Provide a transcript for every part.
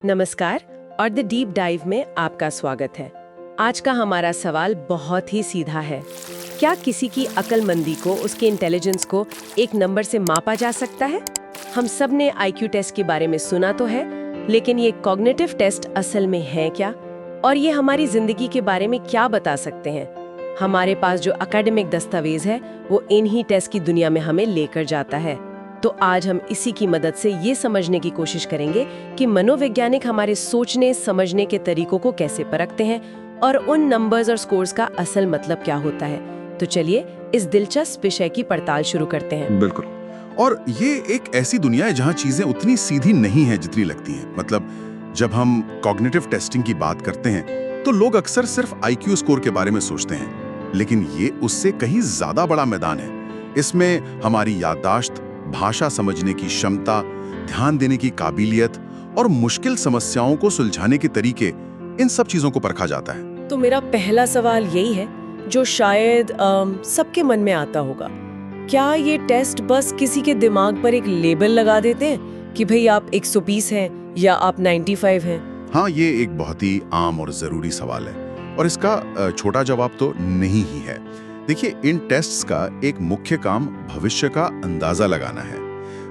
नमस्कार और the deep dive में आपका स्वागत है। आज का हमारा सवाल बहुत ही सीधा है। क्या किसी की अक्लमंदी को, उसके इंटेलिजेंस को एक नंबर से मापा जा सकता है? हम सब ने आईक्यू टेस्ट के बारे में सुना तो है, लेकिन ये कॉग्निटिव टेस्ट असल में है क्या? और ये हमारी जिंदगी के बारे में क्या बता सकते हैं? हमारे पास जो एकेडमिक दस्तावेज है वो इन्हीं टेस्ट की दुनिया में हमें लेकर जाता है। तो आज हम इसी की मदद से ये समझने की कोशिश करेंगे कि मनोवैज्ञानिक हमारे सोचने समझने के तरीकों को कैसे परखते हैं और उन नंबर्स और स्कोर्स का असल मतलब क्या होता है। तो चलिए इस दिलचस्प विषय की पड़ताल शुरू करते हैं। बिल्कुल। और ये एक ऐसी दुनिया है जहाँ चीजें उतनी सीधी नहीं है जितनी लगती हैं। मतलब जब हम कॉग्निटिव टेस्टिंग की बात करते हैं तो लोग अक्सर सिर्फ आईक्यू स्कोर के बारे में सोचते हैं, लेकिन ये उससे कहीं ज्यादा बड़ा मैदान है। इसमें हमारी याददाश्त, भाषा समझने की क्षमता, ध्यान देने की काबिलियत और मुश्किल समस्याओं को सुलझाने के तरीके, इन सब चीजों को परखा जाता है। तो मेरा पहला सवाल यही है जो शायद सबके मन में आता होगा। क्या ये टेस्ट बस किसी के दिमाग पर एक लेबल लगा देते हैं कि भाई आप 120 हैं या आप 95 हैं? हाँ, ये एक बहुत ही आम और जरूरी सवाल है और इसका छोटा जवाब तो नहीं ही है। देखिए, इन टेस्ट्स का एक मुख्य काम भविष्य का अंदाजा लगाना है।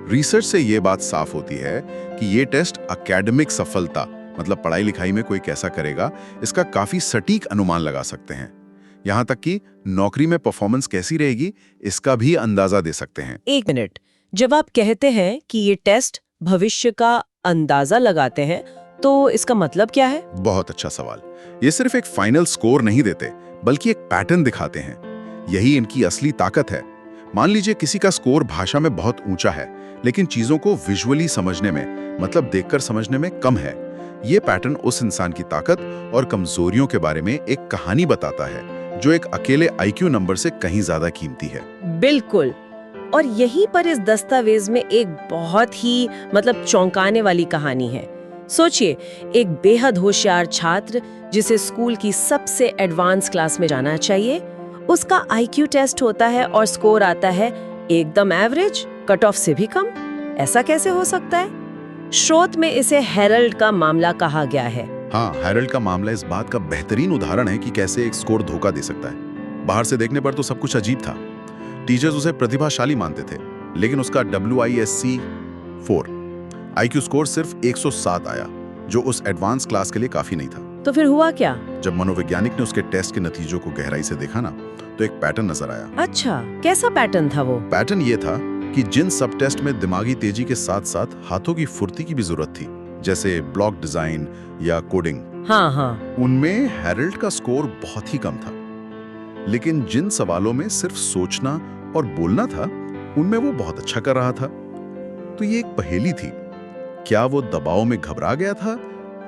रिसर्च से ये बात साफ होती है कि ये टेस्ट एकेडमिक सफलता, मतलब पढ़ाई लिखाई में कोई कैसा करेगा, इसका काफी सटीक अनुमान लगा सकते हैं। यहाँ तक कि नौकरी में परफॉर्मेंस कैसी रहेगी, इसका भी अंदाजा दे सकते हैं। एक मिनट, जब आप कहते हैं कि ये टेस्ट भविष्य का अंदाजा लगाते हैं, तो इसका मतलब क्या है? बहुत अच्छा सवाल। ये सिर्फ एक फाइनल स्कोर नहीं देते, बल्कि एक पैटर्न दिखाते हैं। यही इनकी असली ताकत है। मान लीजिए किसी का स्कोर भाषा में बहुत ऊंचा है, लेकिन चीजों को विजुअली समझने में, मतलब देखकर समझने में कम है। ये पैटर्न उस इंसान की ताकत और कमजोरियों के बारे में एक कहानी बताता है, जो एक अकेले आईक्यू नंबर से कहीं ज्यादा कीमती है। बिल्कुल। और यहीं पर इस दस्तावेज में एक बहुत ही चौंकाने वाली कहानी है। सोचिए, एक बेहद होशियार छात्र जिसे स्कूल की सबसे एडवांस क्लास में जाना चाहिए, उसका आईक्यू टेस्ट होता है और स्कोर आता है एकदम एवरेज, कट ऑफ से भी कम। ऐसा कैसे हो सकता है? स्रोत में इसे हेरल्ड का मामला कहा गया है। हाँ, हेरल्ड का मामला इस बात का बेहतरीन उदाहरण है कि कैसे एक स्कोर धोखा दे सकता है। बाहर से देखने पर तो सब कुछ अजीब था। टीचर्स उसे प्रतिभाशाली मानते थे, लेकिन उसका WISC 4 आईक्यू स्कोर सिर्फ 107 आया, जो उस एडवांस क्लास के लिए काफी नहीं था। तो फिर हुआ क्या? जब मनोवैज्ञानिक ने उसके टेस्ट के नतीजों को गहराई से देखा ना, तो एक पैटर्न नजर आया। अच्छा, कैसा पैटर्न था वो? पैटर्न ये था कि जिन सब टेस्ट में दिमागी तेजी के साथ साथ हाथों की फुर्ती की भी जरूरत थी, जैसे ब्लॉक डिजाइन या कोडिंग, हाँ, उनमें हेरल्ड का स्कोर बहुत ही कम था। लेकिन जिन सवालों में सिर्फ सोचना और बोलना था, उनमें वो बहुत अच्छा कर रहा था। तो ये एक पहेली थी। क्या वो दबाव में घबरा गया था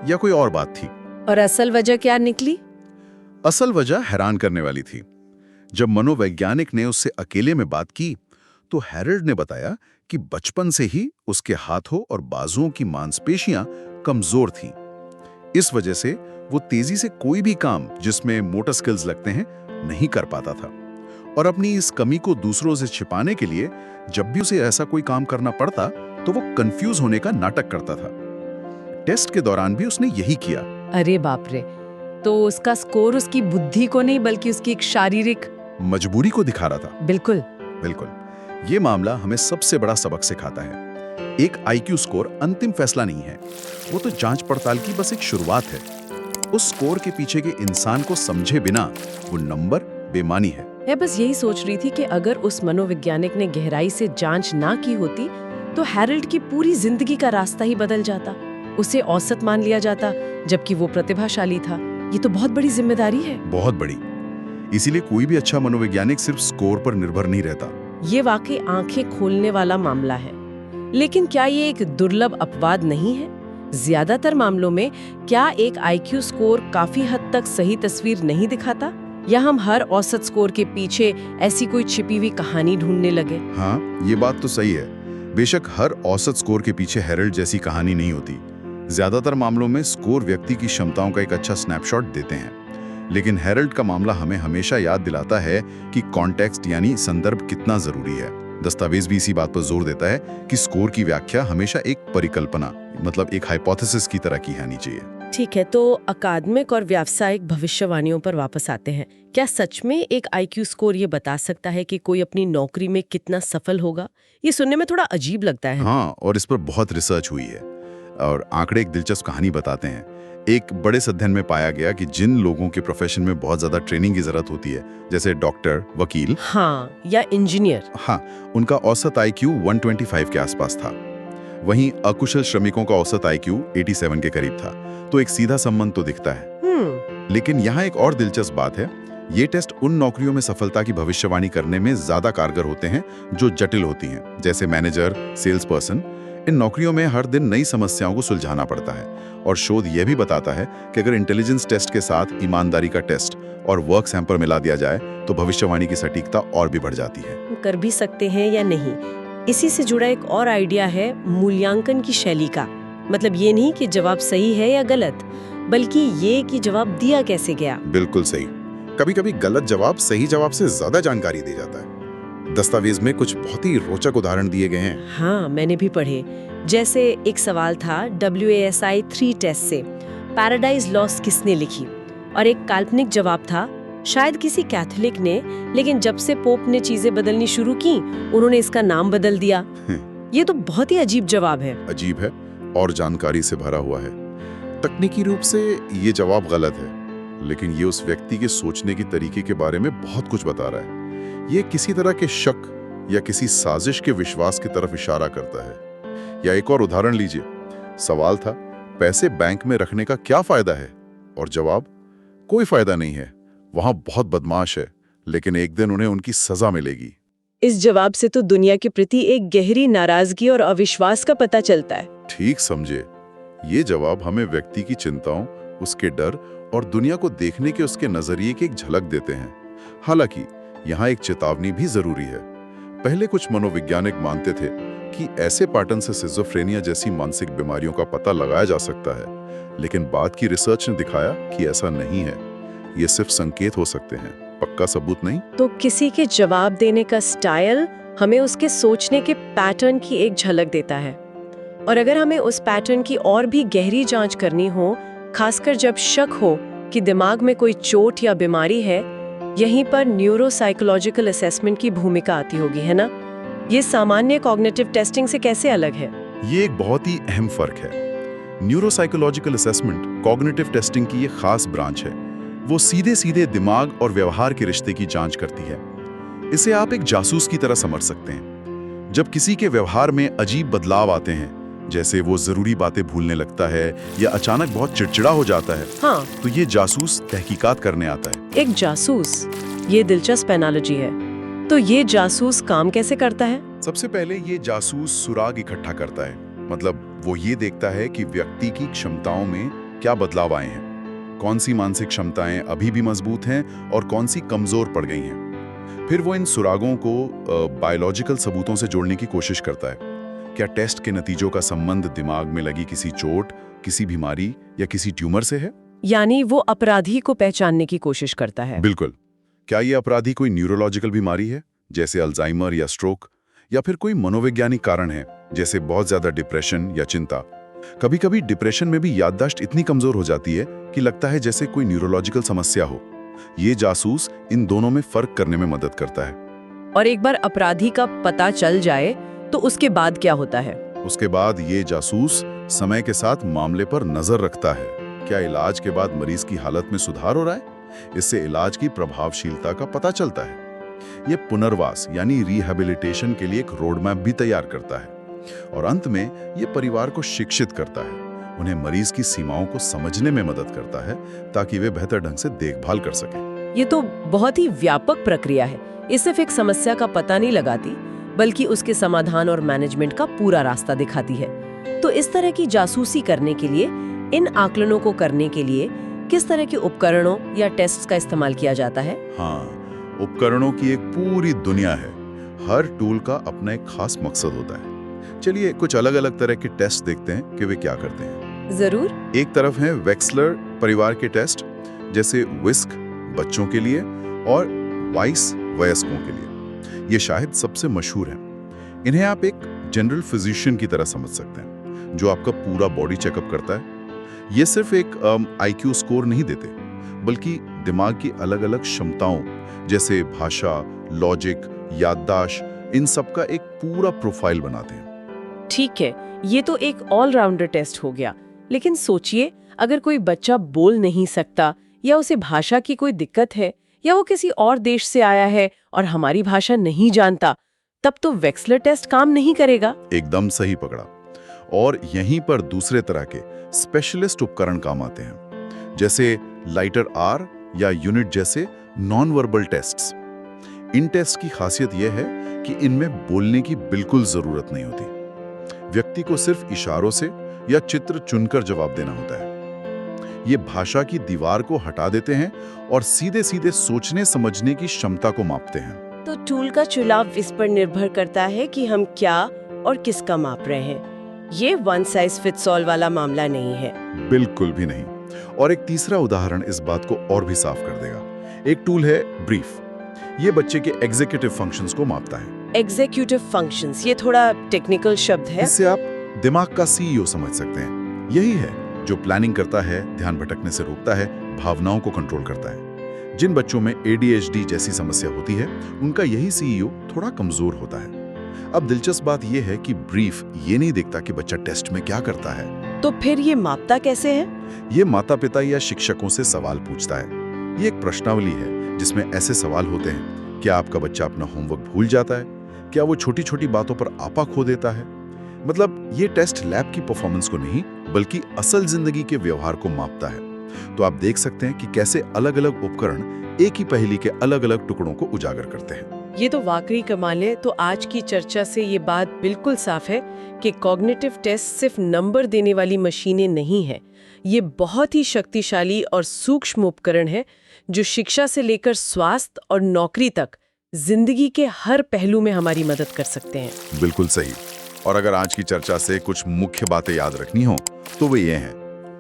या कोई और बात थी? और असल वजह क्या निकली? असल वजह हैरान करने वाली थी। जब मनोवैज्ञानिक ने उससे अकेले में बात की, तो हेरल्ड ने बताया कि बचपन से ही उसके हाथों और बाजुओं की मांसपेशियां कमजोर थीं। इस वजह से वो तेजी से कोई भी काम जिसमें मोटर स्किल्स लगते हैं, नहीं कर पाता था। और अपनी इस कमी को दूसरों से छिपाने के लिए जब भी उसे ऐसा कोई काम करना पड़ता, तो वो कंफ्यूज होने का नाटक करता था। टेस्ट के दौरान भी उसने यही किया। अरे बाप रे! तो उसका स्कोर उसकी बुद्धि को नहीं, बल्कि उसकी एक शारीरिक मजबूरी को दिखा रहा था। बिल्कुल। ये मामला हमें सबसे बड़ा सबक सिखाता है। एक आईक्यू स्कोर अंतिम फैसला नहीं है, वो तो जांच पड़ताल की बस एक शुरुआत है। उस स्कोर के पीछे के इंसान को समझे बिना वो नंबर बेमानी है। मैं बस यही सोच रही थी कि अगर उस मनोवैज्ञानिक ने गहराई से जांच ना की होती, तो हेरल्ड की पूरी जिंदगी का रास्ता ही बदल जाता। उसे औसत मान लिया जाता, जबकि वो प्रतिभाशाली था। ये तो बहुत बड़ी जिम्मेदारी है। बहुत बड़ी। इसीलिए कोई भी अच्छा मनोवैज्ञानिक सिर्फ स्कोर पर निर्भर नहीं रहता। ये वाकई आंखें खोलने वाला मामला है। लेकिन क्या ये एक दुर्लभ अपवाद नहीं है? ज्यादातर मामलों में क्या एक आईक्यू स्कोर काफी हद तक सही तस्वीर नहीं दिखाता? या हम हर औसत स्कोर के पीछे ऐसी कोई छिपी हुई कहानी ढूंढने लगे? हाँ, ये बात तो सही है। बेशक हर औसत स्कोर के पीछे हेरल्ड जैसी कहानी नहीं होती। ज्यादातर मामलों में स्कोर व्यक्ति की क्षमताओं का एक अच्छा स्नैपशॉट देते हैं। लेकिन हेरल्ड का मामला हमें हमेशा याद दिलाता है कि कॉन्टेक्स्ट यानी संदर्भ कितना जरूरी है। दस्तावेज भी इसी बात पर जोर देता है कि स्कोर की व्याख्या हमेशा एक परिकल्पना, मतलब एक हाइपोथेसिस की तरह की होनी चाहिए। ठीक है, तो अकादमिक और व्यावसायिक भविष्यवाणियों पर वापस आते हैं। क्या सच में एक IQ स्कोर ये बता सकता है कि कोई अपनी नौकरी में कितना सफल होगा? ये सुनने में थोड़ा अजीब लगता है। हाँ, और इस पर बहुत रिसर्च हुई है और आंकड़े एक दिलचस्प कहानी बताते हैं। एक बड़े अध्ययन में पाया गया कि जिन लोगों के प्रोफेशन में बहुत ज्यादा ट्रेनिंग की जरूरत होती है, जैसे डॉक्टर, वकील, हाँ, या इंजीनियर, हाँ, उनका औसत IQ 125 के आसपास था। वहीं अकुशल श्रमिकों का औसत IQ 87 के करीब था। तो एक सीधा संबंध तो दिखता है। लेकिन यहाँ एक और दिलचस्प बात है, ये टेस्ट उन नौकरियों में सफलता की भविष्यवाणी करने में ज्यादा कारगर होते हैं जो जटिल होती हैं, जैसे मैनेजर, सेल्स पर्सन। इन नौकरियों में हर दिन नई समस्याओं को सुलझाना पड़ता है और शोध यह भी बताता है कि अगर इंटेलिजेंस टेस्ट के साथ ईमानदारी का टेस्ट और वर्क सैंपल मिला दिया जाए तो भविष्यवाणी की सटीकता और भी बढ़ जाती है। कर भी सकते हैं या नहीं। इसी से जुड़ा एक और आइडिया है मूल्यांकन की शैली का। मतलब ये नहीं कि जवाब सही है या गलत, बल्कि ये कि जवाब दिया कैसे गया। बिल्कुल सही। कभी-कभी गलत जवाब सही जवाब से ज्यादा जानकारी दे जाता है। दस्तावेज में कुछ बहुत ही रोचक उदाहरण दिए गए हैं। हाँ, मैंने भी पढ़े। जैसे एक सवाल था WASI 3 टेस्ट से, पैराडाइज लॉस्ट किसने लिखी? और एक काल्पनिक जवाब था, शायद किसी कैथोलिक ने, लेकिन जब से पोप ने चीजें बदलनी शुरू की, उन्होंने इसका नाम बदल दिया। ये तो बहुत ही अजीब जवाब है। अजीब है और जानकारी से भरा हुआ है। तकनीकी रूप से ये जवाब गलत है, लेकिन ये उस व्यक्ति के सोचने के तरीके के बारे में बहुत कुछ बता रहा है। ये किसी तरह के शक या किसी साजिश के विश्वास की तरफ इशारा करता है। या एक और उदाहरण लीजिए। सवाल था, पैसे बैंक में रखने का क्या फायदा है? और जवाब, कोई फायदा नहीं है, वहां बहुत बदमाश है, लेकिन एक दिन उन्हें उनकी सजा मिलेगी। इस जवाब से तो दुनिया के प्रति एक गहरी नाराजगी और अविश्वास का पता चलता है। ठीक समझे। ये जवाब हमें व्यक्ति की चिंताओं, उसके डर और दुनिया को देखने के उसके नजरिए की एक झलक देते हैं। हालांकि यहाँ एक चेतावनी भी जरूरी है। पहले कुछ मनोवैज्ञानिक मानते थे कि ऐसे पैटर्न से सिजोफ्रेनिया जैसी मानसिक बीमारियों का पता लगाया जा सकता है, लेकिन बाद की रिसर्च ने दिखाया कि ऐसा नहीं है। ये सिर्फ संकेत हो सकते हैं, पक्का सबूत नहीं। तो किसी के जवाब देने का स्टाइल हमें उसके सोचने के पैटर्न की एक झलक देता है। और अगर हमें उस पैटर्न की और भी गहरी जांच करनी हो, खासकर जब शक हो कि दिमाग में कोई चोट या बीमारी है, यहीं पर न्यूरोसाइकोलॉजिकल असेसमेंट की भूमिका आती होगी, है ना? ये सामान्य कॉग्निटिव टेस्टिंग से कैसे अलग है? ये एक बहुत ही अहम फर्क है। न्यूरोसाइकोलॉजिकल असेसमेंट कॉग्निटिव टेस्टिंग की एक खास ब्रांच है। वो सीधे सीधे दिमाग और व्यवहार के रिश्ते की जांच करती है। इसे आप एक जासूस की तरह समझ सकते हैं। जब किसी के व्यवहार में अजीब बदलाव आते हैं, जैसे वो जरूरी बातें भूलने लगता है या अचानक बहुत चिड़चिड़ा हो जाता है, हाँ, तो ये जासूस तहकीकात करने आता है। एक जासूस, ये दिलचस्प एनालॉजी है। तो ये जासूस काम कैसे करता है? सबसे पहले ये जासूस सुराग इकट्ठा करता है। मतलब वो ये देखता है कि व्यक्ति की क्षमताओं में क्या बदलाव आए हैं, कौन सी मानसिक क्षमताएं अभी भी मजबूत हैं और कौन सी कमजोर पड़ गई हैं। फिर वो इन सुरागों को बायोलॉजिकल सबूतों से जोड़ने की कोशिश करता है। क्या टेस्ट के नतीजों का संबंध दिमाग में लगी किसी चोट, किसी बीमारी या किसी ट्यूमर से है? यानी वो अपराधी को पहचानने की कोशिश करता है। बिल्कुल। क्या ये अपराधी कोई न्यूरोलॉजिकल बीमारी है, जैसे अल्जाइमर या स्ट्रोक, या फिर कोई मनोवैज्ञानिक कारण है, जैसे बहुत ज्यादा डिप्रेशन या चिंता? कभी-कभी डिप्रेशन में भी याददाश्त इतनी कमजोर हो जाती है कि लगता है जैसे कोई न्यूरोलॉजिकल समस्या हो। ये जासूस इन दोनों में फर्क करने में मदद करता है। और एक बार अपराधी का पता चल जाए तो उसके बाद क्या होता है? उसके बाद ये जासूस समय के साथ मामले पर नजर रखता है। क्या इलाज के बाद मरीज की हालत में सुधार हो रहा है? इससे इलाज की प्रभावशीलता का पता चलता है। ये पुनर्वास यानी रिहैबिलिटेशन के लिए एक रोड मैप भी तैयार करता है। और अंत में ये परिवार को शिक्षित करता है, उन्हें मरीज की सीमाओं को समझने में मदद करता है ताकि वे बेहतर ढंग से देखभाल कर सकें। ये तो बहुत ही व्यापक प्रक्रिया है। ये सिर्फ एक समस्या का पता नहीं लगाती, बल्कि उसके समाधान और मैनेजमेंट का पूरा रास्ता दिखाती है। तो इस तरह की जासूसी करने के लिए, इन आकलनों को करने के लिए किस तरह के उपकरणों या टेस्ट का इस्तेमाल किया जाता है? हाँ, उपकरणों की एक पूरी दुनिया है। हर टूल का अपना एक खास मकसद होता है। चलिए कुछ अलग अलग तरह के टेस्ट देखते हैं कि वे क्या करते हैं। जरूर। एक तरफ है वेक्सलर परिवार के टेस्ट, जैसे विस्क बच्चों के लिए और वाइस वयस्कों के लिए। ये शायद सबसे मशहूर है। इन्हें आप एक जनरल फिजिशियन की तरह समझ सकते हैं, जो आपका पूरा बॉडी चेकअप करता है। ये सिर्फ एक IQ स्कोर नहीं देते, बल्कि दिमाग की अलग-अलग क्षमताओं जैसे भाषा, लॉजिक, याददाश्त, इन सब का एक पूरा प्रोफाइल बनाते हैं। ठीक है, ये तो एक ऑलराउंडर टेस्ट हो गया। लेकिन सोचिए, अगर कोई बच्चा बोल नहीं सकता या उसे भाषा की कोई दिक्कत है या वो किसी और देश से आया है और हमारी भाषा नहीं जानता, तब तो वेक्सलर टेस्ट काम नहीं करेगा। एकदम सही पकड़ा। और यहीं पर दूसरे तरह के स्पेशलिस्ट उपकरण काम आते हैं, जैसे लाइटर R या यूनिट जैसे नॉन वर्बल टेस्ट्स। इन टेस्ट की खासियत यह है कि इनमें बोलने की बिल्कुल जरूरत नहीं होती। व्यक्ति को सिर्फ इशारों से या चित्र चुनकर जवाब देना होता है। ये भाषा की दीवार को हटा देते हैं और सीधे सीधे सोचने समझने की क्षमता को मापते हैं। तो टूल का चुनाव इस पर निर्भर करता है कि हम क्या और किसका माप रहे हैं। ये वन साइज फिट्स ऑल वाला मामला नहीं है। बिल्कुल भी नहीं। और एक तीसरा उदाहरण इस बात को और भी साफ कर देगा। एक टूल है ब्रीफ। ये बच्चे के एग्जीक्यूटिव फंक्शंस को मापता है। एग्जीक्यूटिव फंक्शंस, ये थोड़ा टेक्निकल शब्द है। इससे आप दिमाग का CEO समझ सकते हैं। यही है जो प्लानिंग करता है, ध्यान भटकने से रोकता है, भावनाओं को कंट्रोल करता है। जिन बच्चों में ADHD जैसी समस्या होती है, उनका यही CEO थोड़ा कमजोर होता है। अब दिलचस्प बात यह है कि ब्रीफ ये नहीं देखता कि बच्चा टेस्ट में क्या करता है। तो फिर ये मापता कैसे है? ये माता पिता या शिक्षकों से सवाल पूछता है। ये एक प्रश्नावली है जिसमें ऐसे सवाल होते हैं, क्या आपका बच्चा अपना होमवर्क भूल जाता है? क्या वो छोटी छोटी बातों पर आपा खो देता है? मतलब ये टेस्ट लैब की परफॉर्मेंस को नहीं, बल्कि असल जिंदगी के व्यवहार को मापता है। तो आप देख सकते हैं कि कैसे अलग अलग उपकरण एक ही पहेली के अलग अलग टुकड़ों को उजागर करते हैं। ये तो वाकई कमाल है। तो आज की चर्चा से ये बात बिल्कुल साफ है कि कॉग्निटिव टेस्ट सिर्फ नंबर देने वाली मशीनें नहीं है। ये बहुत ही शक्तिशाली और सूक्ष्म उपकरण है जो शिक्षा से लेकर स्वास्थ्य और नौकरी तक जिंदगी के हर पहलू में हमारी मदद कर सकते हैं। बिल्कुल सही। और अगर आज की चर्चा से कुछ मुख्य बातें याद रखनी हो तो वे ये हैं।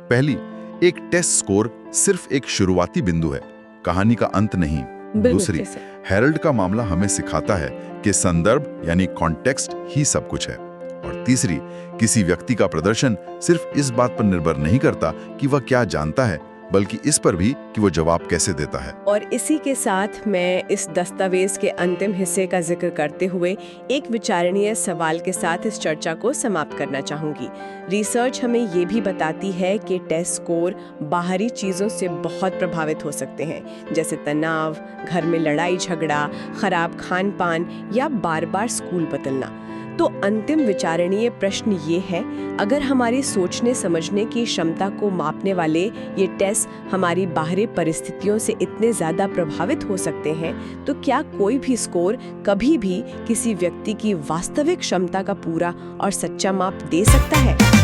पहली, एक टेस्ट स्कोर सिर्फ एक शुरुआती बिंदु है, कहानी का अंत नहीं। दूसरी, हेरल्ड का मामला हमें सिखाता है कि संदर्भ यानी कॉन्टेक्स्ट ही सब कुछ है। और तीसरी, किसी व्यक्ति का प्रदर्शन सिर्फ इस बात पर निर्भर नहीं करता कि वह क्या जानता है, बल्कि इस पर भी कि वो जवाब कैसे देता है। और इसी के साथ मैं इस दस्तावेज के अंतिम हिस्से का जिक्र करते हुए एक विचारणीय सवाल के साथ इस चर्चा को समाप्त करना चाहूंगी। रिसर्च हमें ये भी बताती है कि टेस्ट स्कोर बाहरी चीज़ों से बहुत प्रभावित हो सकते हैं, जैसे तनाव, घर में लड़ाई झगड़ा, खराब खान पान या बार बार स्कूल बदलना। तो अंतिम विचारणीय प्रश्न ये है, अगर हमारी सोचने समझने की क्षमता को मापने वाले ये टेस्ट हमारी बाहरी परिस्थितियों से इतने ज़्यादा प्रभावित हो सकते हैं, तो क्या कोई भी स्कोर कभी भी किसी व्यक्ति की वास्तविक क्षमता का पूरा और सच्चा माप दे सकता है?